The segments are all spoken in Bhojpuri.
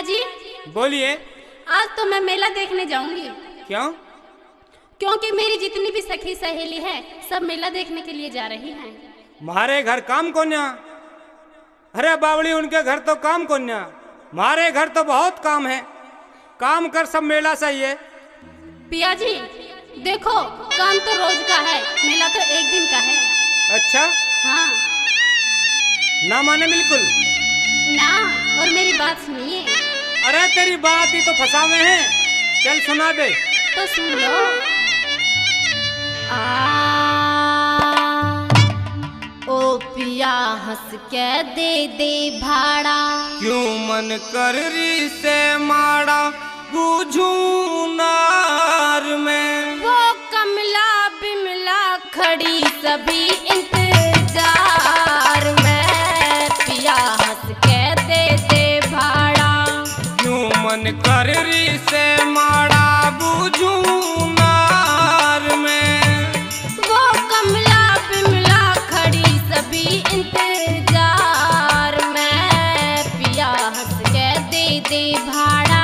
जी बोलिए। आज तो मैं मेला देखने जाऊंगी। क्यों? क्योंकि मेरी जितनी भी सखी सहेली है सब मेला देखने के लिए जा रही हैं। मारे घर काम कोन्या? अरे बावली, उनके घर तो काम कोन्या, मारे घर तो बहुत काम है। काम कर, सब मेला सही है। पिया जी देखो, काम तो रोज का है, मेला तो एक दिन का है। अच्छा? हाँ। ना माने बिल्कुल ना, और मेरी बात सुनिए। अरे तेरी बात ही तो फंसा में है, चल सुना दे। तो सुन लो। ओ पिया हंस के दे दे भाड़ा, क्यों मन कर री से माड़ा, बूझू नार में। वो कमला बिमला खड़ी सभी इंतजार में, पिया हंस के दे दे भाड़ा। क्यों मन कर री से माड़ा, बूझू नार में। वो कमला बिमला खड़ी सभी इंतजार में, पिया हंस के दे दे भाड़ा।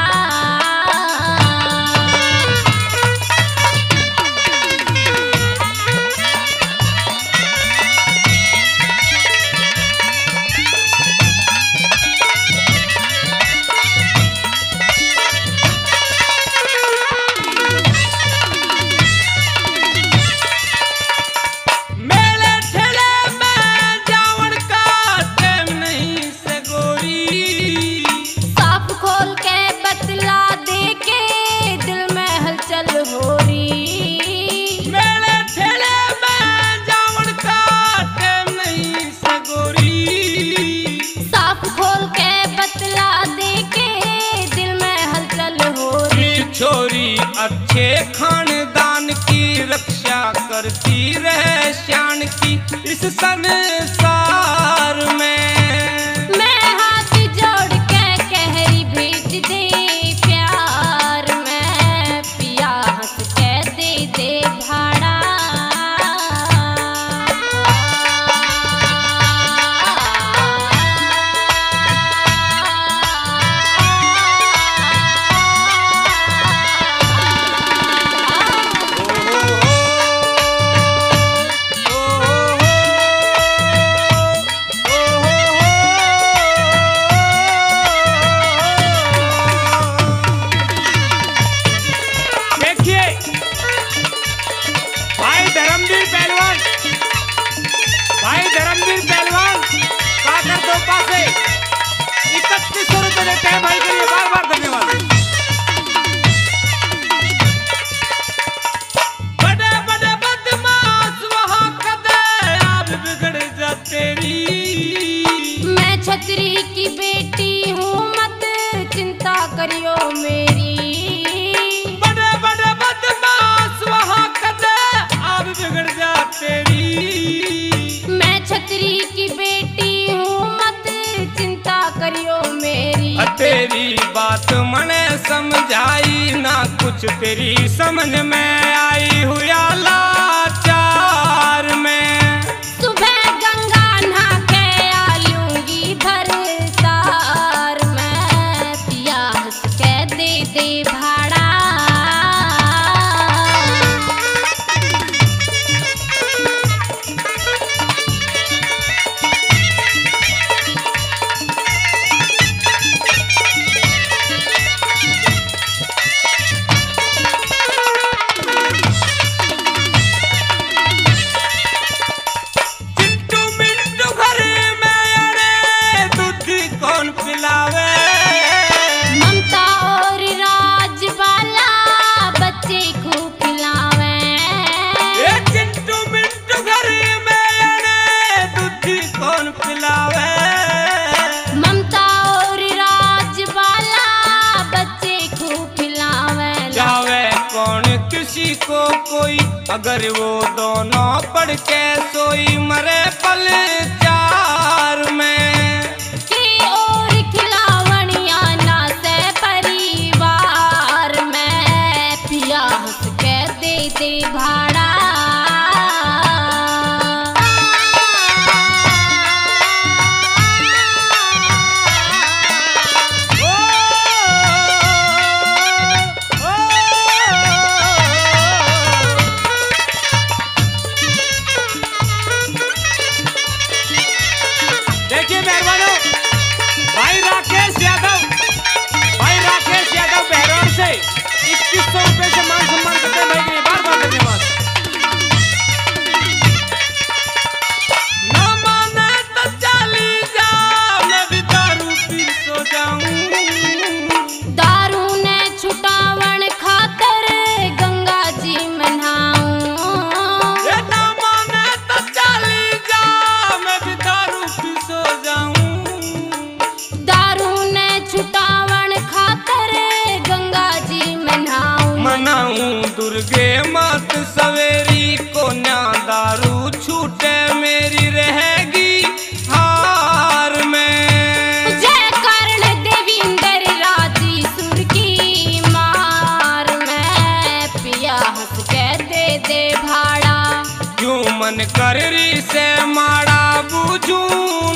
छोरी अच्छे खानदान की रक्षा करती रहे शान की, इस संसार में। मैं हाथ जोड़ के कहरी भेज दे प्यार में, पिया हंस के दे दे भाड़ा। धर्मवीर पहलवान काकर दोपा से 3100 रुपए देते हैं भाई के लिए, बार बार धन्यवाद। बड़े बड़े बदमाश वहाँ कदे आप बिगड़ जा तेरी। मैं छतरी की बेटी हूँ, मत चिंता करियो मेरी। बड़े बड़े बदमाश वहाँ कदे आप बिगड़ जा तेरी। छतरी की बेटी हूँ, मत चिंता करियो मेरी। तेरी बात मने समझाई ना, कुछ तेरी समझ में आई हुआ लाचार में। सुबह गंगा नहा के आ लूंगी भरतार में, पिया हंस के दे दे भाड़ा। ममता और राज वाला बच्चे को खिलावे। चिंटू मिंटू घर में दूधी कौन पिलावे। ममता और राज वाला बच्चे को खिलावे। जावे कौन किसी को कोई, अगर वो दोनों पढ़ के सोई मरे पल चार में। दे भाड़ा। ओ दारू ने छुटावण खातर गंगा जी में नहाऊं। ये ना माने तो चली जा, मैं भी दारू पी सो जाऊं। दारू ने छुटावण खातर गंगा जी में नहाऊं। मनाऊं दुर्गे मात सवेरी को न्या दारू छूटे मेरी रहेगी हार में। जय कर्ण देवींद्र राजी सुर की मार में, पिया हंस के दे दे भाड़ा। क्यों मन कर री से माड़ा बूझूं